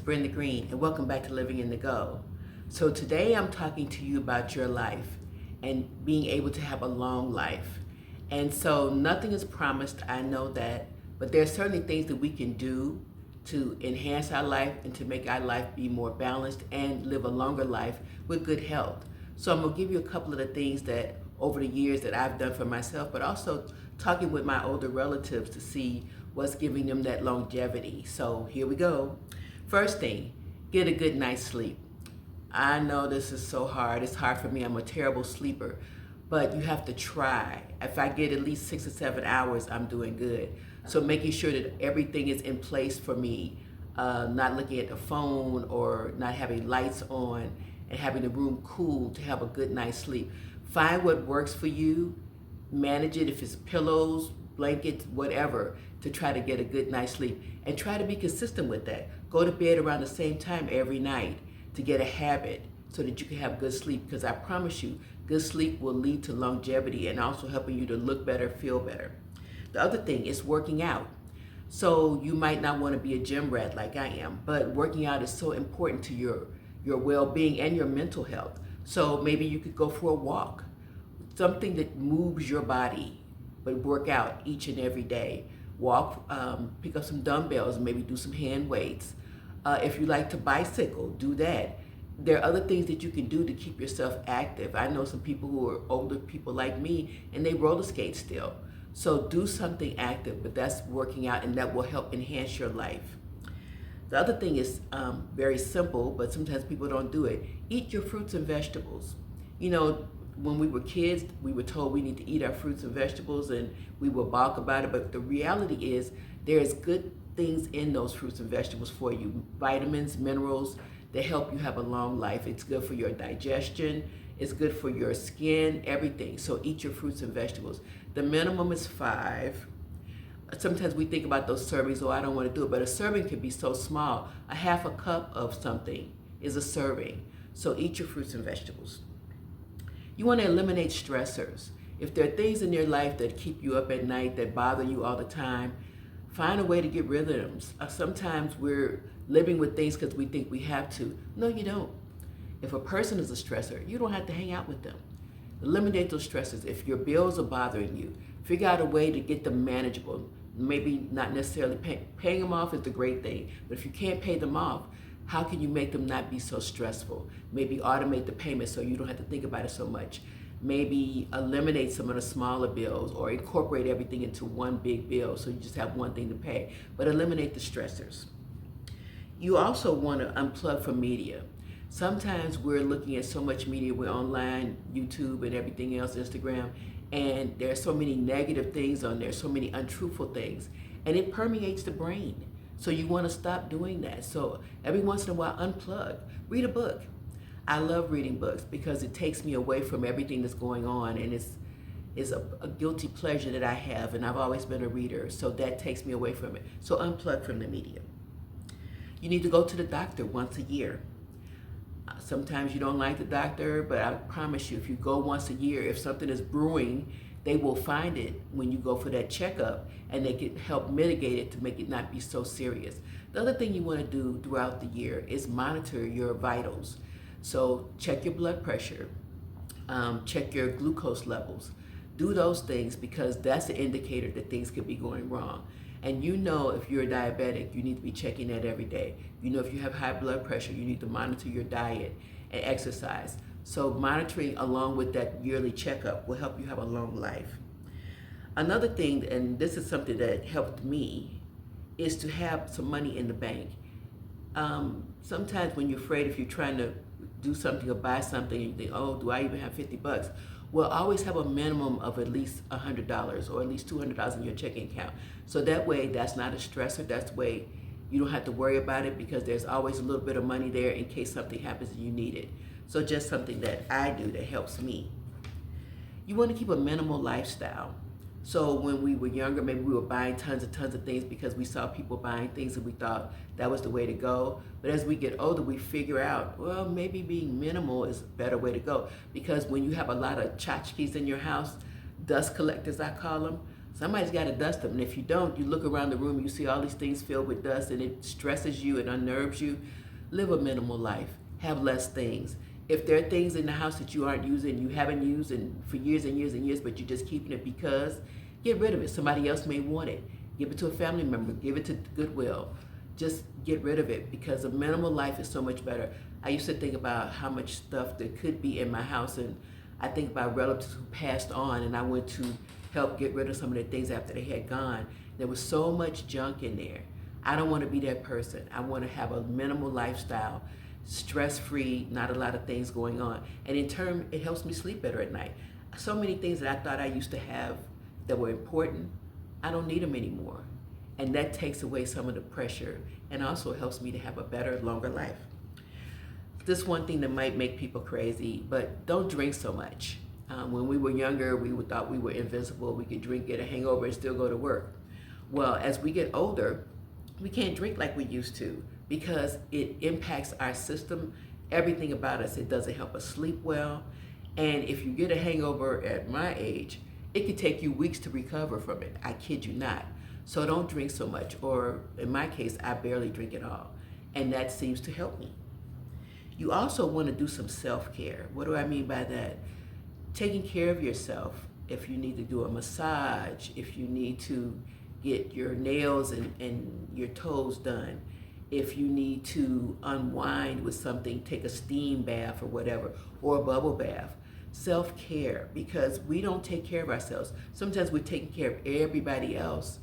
Brenda Green, and welcome back to Living in the Go. So today I'm talking to you about your life and being able to have a long life. And so nothing is promised, I know that, but there are certainly things that we can do to enhance our life and to make our life be more balanced and live a longer life with good health. So I'm gonna give you a couple of the things that over the years that I've done for myself, but also talking with my older relatives to see what's giving them that longevity. So here we go. First thing, get a good night's sleep. I know this is so hard. It's hard for me. I'm a terrible sleeper, but you have to try. If I get at least 6 or 7 hours, I'm doing good. So making sure that everything is in place for me, not looking at the phone or not having lights on and having the room cool to have a good night's sleep. Find what works for you, manage it if it's pillows, blankets, whatever, to try to get a good night's sleep. And try to be consistent with that. Go to bed around the same time every night to get a habit so that you can have good sleep, because I promise you, good sleep will lead to longevity and also helping you to look better, feel better. The other thing is working out. So you might not want to be a gym rat like I am, but working out is so important to your well-being and your mental health. So maybe you could go for a walk, something that moves your body, but work out each and every day. Walk, pick up some dumbbells, and maybe do some hand weights. If you like to bicycle, do that. There are other things that you can do to keep yourself active. I know some people who are older people like me, and they roller skate still. So do something active, but that's working out, and that will help enhance your life. The other thing is very simple, but sometimes people don't do it. Eat your fruits and vegetables. You know, when we were kids, we were told we need to eat our fruits and vegetables, and we would balk about it, but the reality is there's good things in those fruits and vegetables for you. Vitamins, minerals that help you have a long life. It's good for your digestion, it's good for your skin, everything. So eat your fruits and vegetables. The minimum is 5. Sometimes we think about those servings, oh, I don't want to do it, but a serving can be so small. A half a cup of something is a serving. So eat your fruits and vegetables. You want to eliminate stressors. If there are things in your life that keep you up at night, that bother you all the time, find a way to get rid of them. Sometimes we're living with things because we think we have to. No, you don't. If a person is a stressor, you don't have to hang out with them. Eliminate those stressors. If your bills are bothering you, figure out a way to get them manageable. Maybe not necessarily paying them off is the great thing, but if you can't pay them off, how can you make them not be so stressful? Maybe automate the payment so you don't have to think about it so much. Maybe eliminate some of the smaller bills or incorporate everything into one big bill so you just have one thing to pay, but eliminate the stressors. You also want to unplug from media. Sometimes we're looking at so much media, we're online, YouTube and everything else, Instagram, and there are so many negative things on there, so many untruthful things, and it permeates the brain. So you want to stop doing that. So every once in a while, unplug. Read a book. I love reading books because it takes me away from everything that's going on, and it's a guilty pleasure that I have, and I've always been a reader, so that takes me away from it. So unplug from the media. You need to go to the doctor once a year. Sometimes you don't like the doctor, but I promise you, if you go once a year, if something is brewing, they will find it when you go for that checkup, and they can help mitigate it to make it not be so serious. The other thing you want to do throughout the year is monitor your vitals. So check your blood pressure, check your glucose levels. Do those things because that's an indicator that things could be going wrong. And you know, if you're a diabetic, you need to be checking that every day. You know, if you have high blood pressure, you need to monitor your diet and exercise. So monitoring along with that yearly checkup will help you have a long life. Another thing, and this is something that helped me, is to have some money in the bank. Sometimes when you're afraid, if you're trying to do something or buy something, and you think, oh, do I even have 50 bucks? Well, always have a minimum of at least $100 or at least $200 in your checking account. So that way, that's not a stressor. That's the way you don't have to worry about it, because there's always a little bit of money there in case something happens and you need it. So just something that I do that helps me. You want to keep a minimal lifestyle. So when we were younger, maybe we were buying tons of things because we saw people buying things and we thought that was the way to go. But as we get older, we figure out, well, maybe being minimal is a better way to go. Because when you have a lot of tchotchkes in your house, dust collectors, I call them, Somebody's got to dust them. And if you don't, you look around the room, you see all these things filled with dust, and it stresses you, it unnerves you. Live a minimal life. Have less things. If there are things in the house that you aren't using, you haven't used for years and years and years, but you're just keeping it because, get rid of it. Somebody else may want it. Give it to a family member. Give it to Goodwill. Just get rid of it, because a minimal life is so much better. I used to think about how much stuff there could be in my house, and I think about relatives who passed on, and I went to help get rid of some of the things after they had gone. There was so much junk in there. I don't want to be that person. I want to have a minimal lifestyle, stress-free, not a lot of things going on. And in turn, it helps me sleep better at night. So many things that I thought I used to have that were important, I don't need them anymore. And that takes away some of the pressure and also helps me to have a better, longer life. This one thing that might make people crazy, but don't drink so much. When we were younger, we thought we were invincible. We could drink, get a hangover, and still go to work. Well, as we get older, we can't drink like we used to because it impacts our system, everything about us. It doesn't help us sleep well. And if you get a hangover at my age, it could take you weeks to recover from it. I kid you not. So don't drink so much, or in my case, I barely drink at all. And that seems to help me. You also want to do some self-care. What do I mean by that? Taking care of yourself. If you need to do a massage, if you need to get your nails and your toes done, if you need to unwind with something, take a steam bath or whatever, or a bubble bath. Self-care, because we don't take care of ourselves. Sometimes we're taking care of everybody else,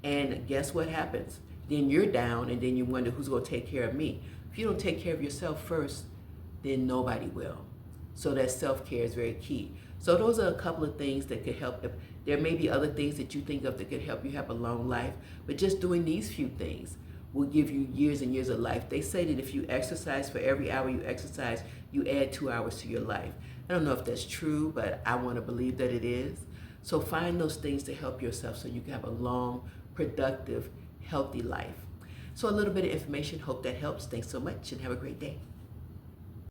and guess what happens? Then you're down, and then you wonder who's going to take care of me. If you don't take care of yourself first, then nobody will. So that self-care is very key. So those are a couple of things that could help. There may be other things that you think of that could help you have a long life, but just doing these few things will give you years and years of life. They say that if you exercise, for every hour you exercise, you add 2 hours to your life. I don't know if that's true, but I want to believe that it is. So find those things to help yourself so you can have a long, productive, healthy life. So a little bit of information, hope that helps. Thanks so much and have a great day.